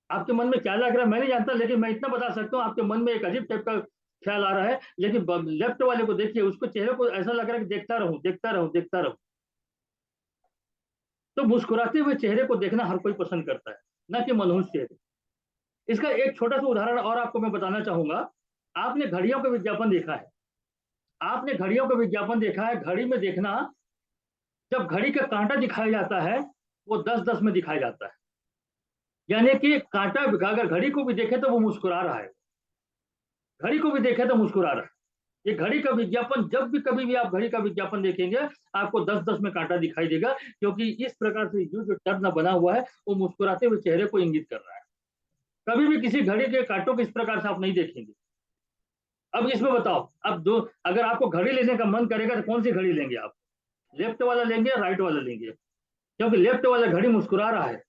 आपके मन में क्या लग रहा है मैं नहीं जानता, लेकिन मैं इतना बता सकता हूँ आपके मन में एक अजीब टाइप का ख्याल आ रहा है। लेकिन लेफ्ट वाले को देखिए, उसको चेहरे को ऐसा लग रहा है कि देखता रहूं देखता रहूं देखता रहूं। तो मुस्कुराते हुए चेहरे को देखना हर कोई पसंद करता है, ना कि मनहूस चेहरे। इसका एक छोटा सा उदाहरण और आपको मैं बताना चाहूंगा। आपने घड़ियों का विज्ञापन देखा है, आपने घड़ियों का विज्ञापन देखा है, घड़ी में देखना, जब घड़ी का कांटा दिखाया जाता है वो 10-10 में दिखाया जाता है। यानी कि कांटा अगर घड़ी को भी देखे तो वो मुस्कुरा रहा है, घड़ी को भी देखे तो मुस्कुरा रहा है। ये घड़ी का विज्ञापन, जब भी कभी भी आप घड़ी का विज्ञापन देखेंगे आपको 10-10 में कांटा दिखाई देगा, क्योंकि इस प्रकार से जो टर्न बना हुआ है वो मुस्कुराते हुए चेहरे को इंगित कर रहा है। कभी भी किसी घड़ी के कांटों को इस प्रकार से आप नहीं देखेंगे। अब इसमें बताओ, अब दो, अगर आपको घड़ी लेने का मन करेगा तो कौन सी घड़ी लेंगे आप? लेफ्ट वाला लेंगे या राइट वाला लेंगे? क्योंकि लेफ्ट वाला घड़ी मुस्कुरा रहा है,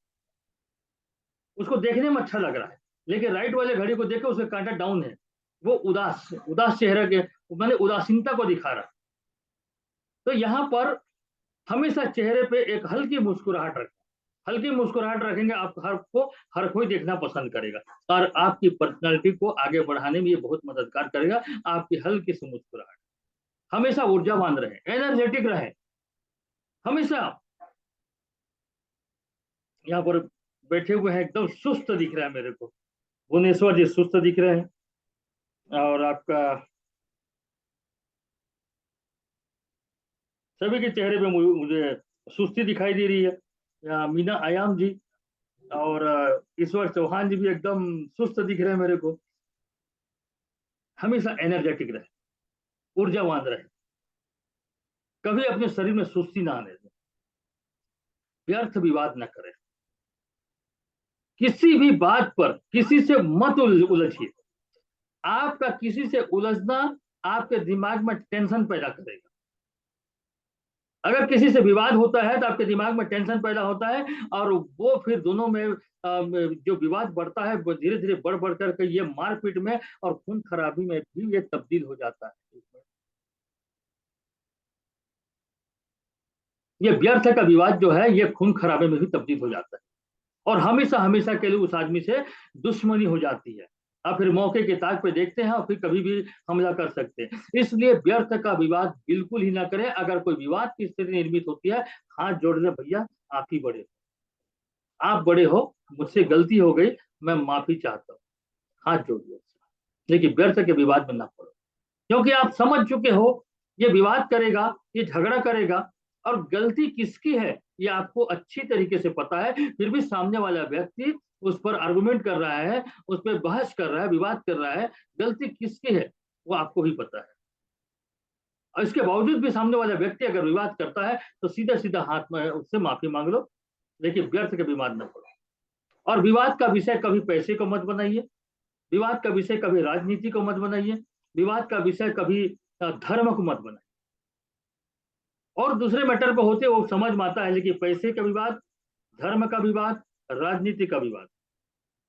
उसको देखने में अच्छा लग रहा है। लेकिन राइट वाले घड़ी को देखो उसका कांटा डाउन है, वो उदास उदास चेहरे के, मैंने उदासीनता को दिखा रहा है। तो यहाँ पर हमेशा चेहरे पे एक हल्की मुस्कुराहट रखें, हल्की मुस्कुराहट रखेंगे, आप हर कोई देखना पसंद करेगा, और आपकी पर्सनैलिटी को आगे बढ़ाने में ये बहुत मददगार करेगा। आपकी हल्की सी मुस्कुराहट, हमेशा ऊर्जावान रहे, एनर्जेटिक रहे हमेशा। यहाँ पर बैठे हुए हैं, एकदम सुस्त दिख रहा है मेरे को, भुवनेश्वर जी सुस्त दिख रहे हैं। और आपका सभी के चेहरे पे मुझे सुस्ती दिखाई दे रही है। मीना आयाम जी और ईश्वर चौहान जी भी एकदम सुस्त दिख रहे हैं मेरे को। हमेशा एनर्जेटिक रहे, ऊर्जावान रहे, कभी अपने शरीर में सुस्ती ना आने दें, व्यर्थ विवाद न करें, किसी भी बात पर किसी से मत उलझिए। आपका किसी से उलझना आपके दिमाग में टेंशन पैदा करेगा। अगर किसी से विवाद होता है तो आपके दिमाग में टेंशन पैदा होता है, और वो फिर दोनों में जो विवाद बढ़ता है वो धीरे धीरे बढ़ बढ़ करके ये मारपीट में और खून खराबी में भी ये तब्दील हो जाता है। ये व्यर्थ का विवाद जो है ये खून खराबे में भी तब्दील हो जाता है, और हमेशा हमेशा के लिए उस आदमी से दुश्मनी हो जाती है। आप फिर मौके के ताक पे देखते हैं और फिर कभी भी हमला कर सकते हैं। इसलिए व्यर्थ का विवाद बिल्कुल ही ना करें। अगर कोई विवाद की स्थिति निर्मित होती है, हाथ जोड़ दे, भैया आप ही बड़े, आप बड़े हो, मुझसे गलती हो गई, मैं माफी चाहता हूँ, हाथ जोड़ दिया। लेकिन व्यर्थ के विवाद में ना पड़ो, क्योंकि आप समझ चुके हो ये विवाद करेगा, ये झगड़ा करेगा, और गलती किसकी है ये आपको अच्छी तरीके से पता है। फिर भी सामने वाला व्यक्ति उस पर आर्गुमेंट कर रहा है, उस पर बहस कर रहा है, विवाद कर रहा है, गलती किसकी है वो आपको भी पता है। और इसके बावजूद भी सामने वाला व्यक्ति अगर विवाद करता है तो सीधा सीधा हाथ में उससे माफी मांग लो, लेकिन व्यर्थ के विवाद न पड़ो। और विवाद का विषय कभी पैसे को मत बनाइए, विवाद का विषय कभी राजनीति को मत बनाइए, विवाद का विषय कभी धर्म को मत बनाइए। और दूसरे मैटर पे होते वो समझ में आता है, लेकिन पैसे का विवाद, धर्म का विवाद, राजनीति का विवाद,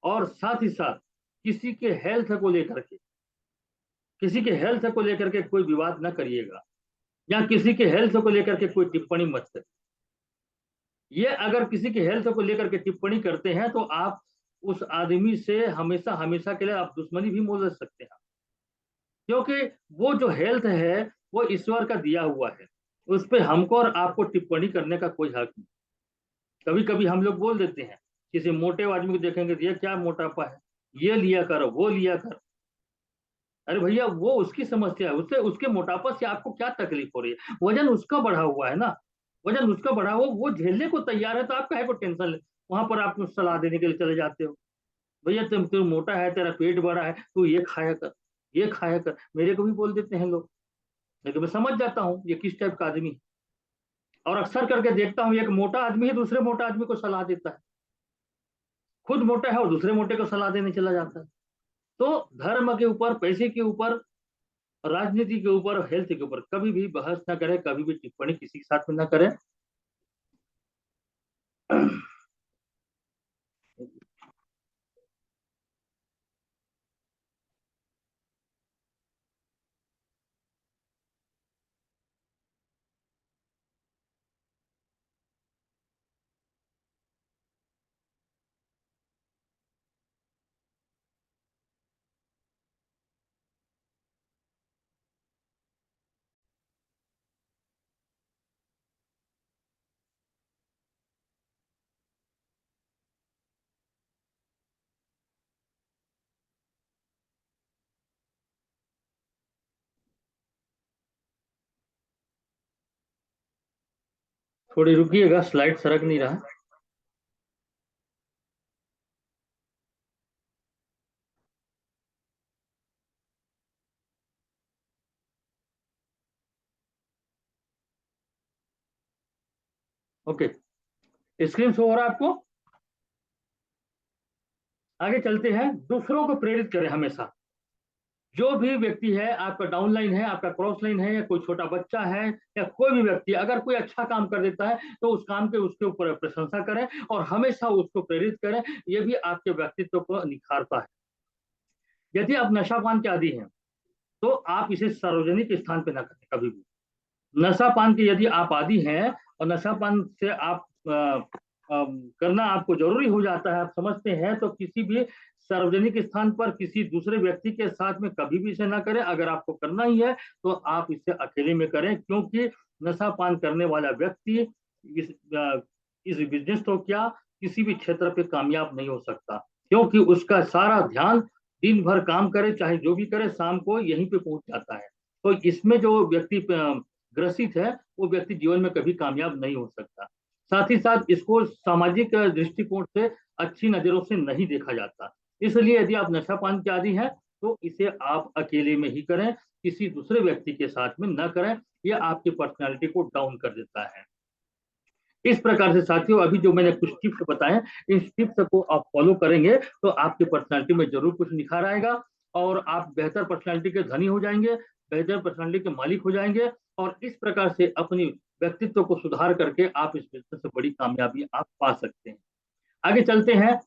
और साथ ही साथ किसी के हेल्थ को लेकर के, किसी के हेल्थ को लेकर के कोई विवाद ना करिएगा, या किसी के हेल्थ को लेकर के कोई टिप्पणी मत करिए। ये अगर किसी के हेल्थ को लेकर के टिप्पणी करते हैं तो आप उस आदमी से हमेशा हमेशा के लिए आप दुश्मनी भी मोल सकते हैं, क्योंकि वो जो हेल्थ है वो ईश्वर का दिया हुआ है, उस पर हमको और आपको टिप्पणी करने का कोई हक नहीं। कभी कभी हम लोग बोल देते हैं, किसी मोटे आदमी को देखेंगे तो ये क्या मोटापा है, ये लिया करो वो लिया करो। अरे भैया वो उसकी समस्या है, उससे उसके मोटापा से आपको क्या तकलीफ हो रही है? वजन उसका बढ़ा हुआ है ना, वजन उसका बढ़ा हुआ, वो झेलने को तैयार है, तो आप काहे को टेंशन ले? वहां पर आप सलाह देने के लिए चले जाते हो, भैया तुम मोटा है, तेरा पेट बड़ा है, तू ये खाया कर, ये खाया कर। मेरे को भी बोल देते हैं लोग, लेकिन मैं समझ जाता हूँ ये किस टाइप का आदमी है। और अक्सर करके देखता हूँ एक मोटा आदमी ही दूसरे मोटा आदमी को सलाह देता है, खुद मोटा है और दूसरे मोटे को सलाह देने चला जाता है। तो धर्म के ऊपर, पैसे के ऊपर राजनीति के ऊपर, हेल्थ के ऊपर कभी भी बहस ना करें, कभी भी टिप्पणी किसी के साथ में ना करें। थोड़ी रुकिएगा, स्लाइड सरक नहीं रहा। ओके, स्क्रीन शो हो रहा है आपको? आगे चलते हैं। दूसरों को प्रेरित करें हमेशा। जो भी व्यक्ति है, आपका डाउन लाइन है, आपका क्रॉस लाइन है, या कोई छोटा बच्चा है, या कोई भी व्यक्ति अगर कोई अच्छा काम कर देता है तो उस काम के उसके ऊपर प्रशंसा करें और हमेशा उसको प्रेरित करें। यह भी आपके व्यक्तित्व को निखारता है। यदि आप नशा पान के आदी हैं तो आप इसे सार्वजनिक स्थान पे ना करें कभी भी। नशा पान के यदि आप आदी हैं और नशा पान से आप करना आपको जरूरी हो जाता है, आप समझते हैं, तो किसी भी सार्वजनिक स्थान पर किसी दूसरे व्यक्ति के साथ में कभी भी इसे ना करें। अगर आपको करना ही है तो आप इसे अकेले में करें, क्योंकि नशा पान करने वाला व्यक्ति इस इस बिजनेस तो क्या, किसी भी क्षेत्र पे कामयाब नहीं हो सकता, क्योंकि उसका सारा ध्यान दिन भर काम करे चाहे जो भी करे, शाम को यहीं पे पहुंच जाता है। तो इसमें जो व्यक्ति ग्रसित है वो व्यक्ति जीवन में कभी कामयाब नहीं हो सकता। साथ ही साथ इसको सामाजिक दृष्टिकोण से अच्छी नजरों से नहीं देखा जाता। इसलिए यदि आप नशा पान के आदी हैं तो इसे आप अकेले में ही करें, किसी दूसरे व्यक्ति के साथ में न करें। यह आपकी पर्सनैलिटी को डाउन कर देता है। इस प्रकार से साथियों, अभी जो मैंने कुछ टिप्स बताए, इन टिप्स को आप फॉलो करेंगे तो आपकी पर्सनालिटी में जरूर कुछ निखार आएगा और आप बेहतर पर्सनालिटी के धनी हो जाएंगे, बेहतर पर्सनालिटी के मालिक हो जाएंगे। और इस प्रकार से अपनी व्यक्तित्व को सुधार करके आप इस बिजनेस से बड़ी कामयाबी आप पा सकते हैं। आगे चलते हैं।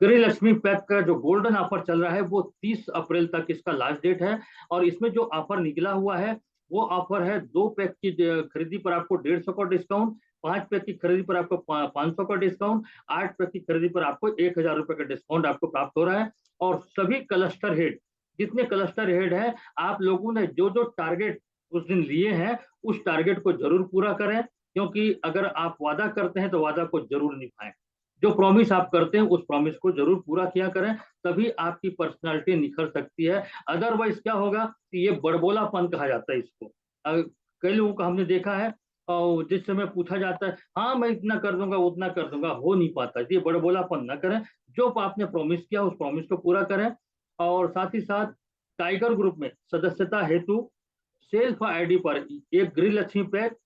गृहलक्ष्मी पैक का जो गोल्डन ऑफर चल रहा है वो 30 अप्रैल तक इसका लास्ट डेट है। और इसमें जो ऑफर निकला हुआ है वो ऑफर है, 2 पैक की खरीदी पर आपको 150 का डिस्काउंट, 5 पैक की खरीदी पर आपको 500 का डिस्काउंट, 8 पैक की खरीदी पर आपको 1000 रुपए का डिस्काउंट आपको प्राप्त हो रहा है। और सभी क्लस्टर हेड, जितने क्लस्टर हेड है, आप लोगों ने जो जो टारगेट उस दिन लिए हैं उस टारगेट को जरूर पूरा करें, क्योंकि अगर आप वादा करते हैं तो वादा को जरूर निभाएं। जो प्रॉमिस आप करते हैं उस प्रॉमिस को जरूर पूरा किया करें, तभी आपकी पर्सनालिटी निखर सकती है। अदरवाइज क्या होगा कि ये बड़बोलापन कहा जाता है इसको। कई लोगों को हमने देखा है और जिस समय पूछा जाता है, हाँ मैं इतना कर दूंगा उतना कर दूंगा, हो नहीं पाता। ये बड़बोलापन ना करें, जो आपने प्रॉमिस किया उस प्रॉमिस को पूरा करें। और साथ ही साथ टाइगर ग्रुप में सदस्यता हेतु सेल्फ आईडी पर एक गृहलक्ष्मी पैक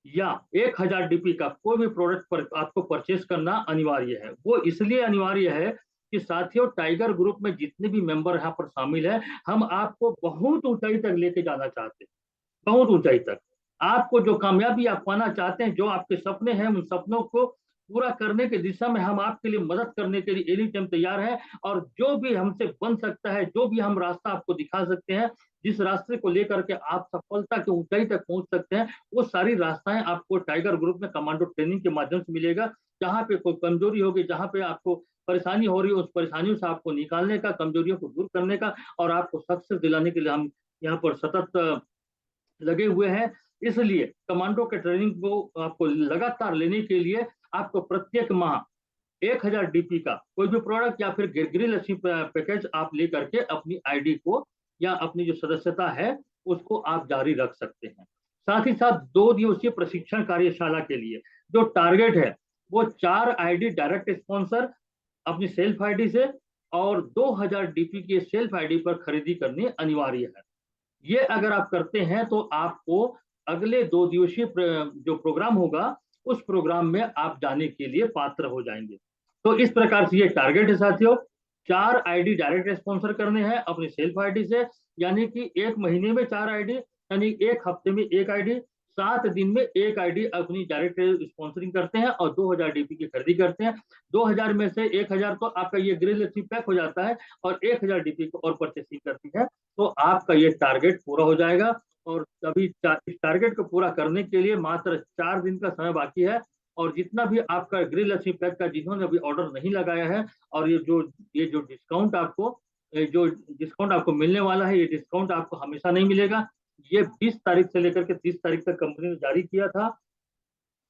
या 1000 DP का कोई भी प्रोडक्ट पर आपको परचेस करना अनिवार्य है। वो इसलिए अनिवार्य है कि साथियों, टाइगर ग्रुप में जितने भी मेंबर यहाँ पर शामिल है, हम आपको बहुत ऊंचाई तक लेके जाना चाहते हैं, बहुत ऊंचाई तक। आपको जो कामयाबी आप पाना चाहते हैं, जो आपके सपने हैं, उन सपनों को पूरा करने की दिशा में हम आपके लिए मदद करने के लिए एनी टाइम तैयार है। और जो भी हमसे बन सकता है, जो भी हम रास्ता आपको दिखा सकते हैं, जिस रास्ते को लेकर के आप सफलता की ऊंचाई तक पहुंच सकते हैं, वो सारी रास्ताएं आपको टाइगर ग्रुप में कमांडो ट्रेनिंग के माध्यम से मिलेगा। जहां पे कोई कमजोरी होगी, जहां पे आपको परेशानी हो रही है, उस परेशानियों से आपको निकालने का, कमजोरियों को दूर करने का और आपको सक्सेस दिलाने के लिए हम यहाँ पर सतत लगे हुए हैं। इसलिए कमांडो के ट्रेनिंग को आपको लगातार लेने के लिए आपको प्रत्येक माह 1000 DP का कोई भी प्रोडक्ट या फिर गृहलक्ष्मी पैकेज आप लेकर के अपनी आईडी को या अपनी जो सदस्यता है उसको आप जारी रख सकते हैं। साथ ही साथ 2 दिवसीय प्रशिक्षण कार्यशाला के लिए जो टारगेट है वो 4 आईडी डायरेक्ट स्पॉन्सर अपनी सेल्फ आईडी से और 2000 DP के सेल्फ आईडी पर खरीदी करनी अनिवार्य है। ये अगर आप करते हैं तो आपको अगले 2 दिवसीय जो प्रोग्राम होगा उस प्रोग्राम में आप जाने के लिए पात्र हो जाएंगे। तो इस प्रकार से ये टारगेट है साथियों। 4 आईडी डायरेक्ट स्पॉन्सर करने हैं अपनी सेल्फ आईडी से, यानी कि 1 महीने में 4 आईडी, यानी 1 हफ्ते में 1 आईडी, 7 दिन में 1 आईडी अपनी डायरेक्ट स्पॉन्सरिंग करते हैं और 2000 डीपी की खरीदी करते हैं। 2000 में से 1000 तो आपका ये गृहलक्ष्मी पैक हो जाता है और 1000 डीपी को और परचेसिंग करती है, तो आपका ये टारगेट पूरा हो जाएगा। और अभी इस टारगेट को पूरा करने के लिए मात्र 4 दिन का समय बाकी है। और जितना भी आपका गृहलक्ष्मी पैक का जिन्होंने अभी ऑर्डर नहीं लगाया है, और ये जो डिस्काउंट आपको मिलने वाला है, ये डिस्काउंट आपको हमेशा नहीं मिलेगा। ये 20 तारीख से लेकर के 30 तारीख तक कंपनी ने जारी किया था,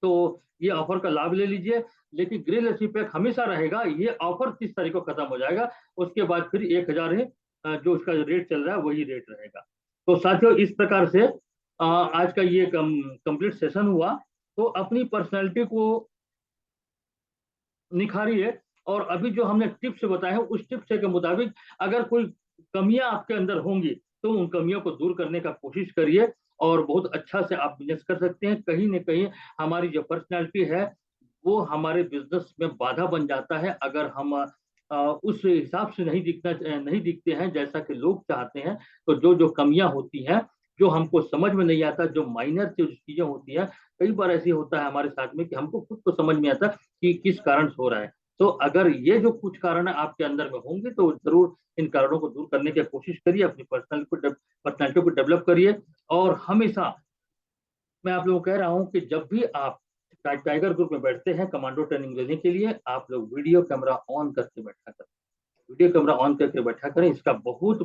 तो ये ऑफर का लाभ ले लीजिए। लेकिन गृहलक्ष्मी पैक हमेशा रहेगा, ये ऑफर 30 तारीख को खत्म हो जाएगा, उसके बाद फिर 1000 है, जो उसका रेट चल रहा है वही रेट रहेगा। तो साथियों, इस प्रकार से आज का ये कंप्लीट सेशन हुआ। तो अपनी पर्सनैलिटी को निखारिए, और अभी जो हमने टिप्स बताए हैं उस टिप्स के मुताबिक अगर कोई कमियां आपके अंदर होंगी तो उन कमियों को दूर करने का कोशिश करिए, और बहुत अच्छा से आप बिजनेस कर सकते हैं। कहीं ना कहीं हमारी जो पर्सनैलिटी है वो हमारे बिजनेस में बाधा बन जाता है, अगर हम उस हिसाब से नहीं दिखते हैं जैसा कि लोग चाहते हैं। तो जो जो कमियां होती हैं, जो हमको समझ में नहीं आता, जो माइनर जो चीजें होती हैं, कई बार ऐसी होता है हमारे साथ में कि हमको खुद को समझ में आता कि किस कारण से हो रहा है। तो अगर ये जो कुछ कारण आपके अंदर में होंगे तो जरूर इन कारणों को दूर करने की कोशिश करिए, अपनी पर्सनैलिटी को डेवलप करिए। और हमेशा मैं आप लोगों को कह रहा हूं कि जब भी आप टाइगर ग्रुप में बैठते हैं कमांडो ट्रेनिंग लेने के लिए, आप लोग वीडियो कैमरा ऑन करके बैठा करें। वीडियो कैमरा ऑन करके बैठा करें, इसका बहुत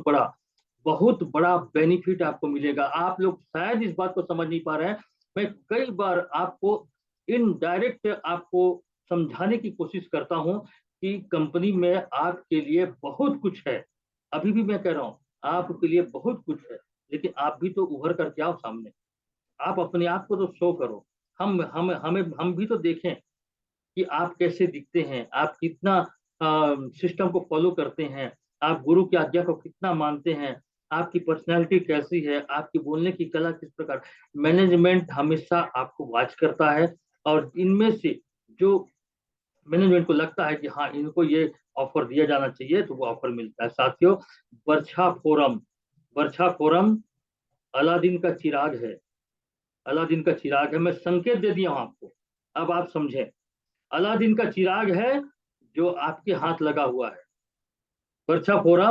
बड़ा बेनिफिट आपको मिलेगा। आप लोग शायद इस बात को समझ नहीं पा रहे हैं, मैं कई बार आपको इनडायरेक्ट आपको समझाने की कोशिश करता हूं कि कंपनी में आपके लिए बहुत कुछ है। अभी भी मैं कह रहा हूं आपके लिए बहुत कुछ है, लेकिन आप भी तो उभर करके आओ सामने। आप अपने आप को तो शो करो। हम भी तो देखें कि आप कैसे दिखते हैं, आप कितना सिस्टम को फॉलो करते हैं, आप गुरु की आज्ञा को कितना मानते हैं, आपकी पर्सनैलिटी कैसी है, आपकी बोलने की कला किस प्रकार। मैनेजमेंट हमेशा आपको वॉच करता है, और इनमें से जो मैनेजमेंट को लगता है कि हाँ इनको ये ऑफर दिया जाना चाहिए, तो वो ऑफर मिलता है। साथियों, वर्षा फोरम वर्षा फोरम अलादीन का चिराग है। अलादीन का चिराग है, मैं संकेत दे दिया हूं आपको, अब आप समझें। अलादीन का चिराग है जो आपके हाथ लगा हुआ है। वर्षा फोरम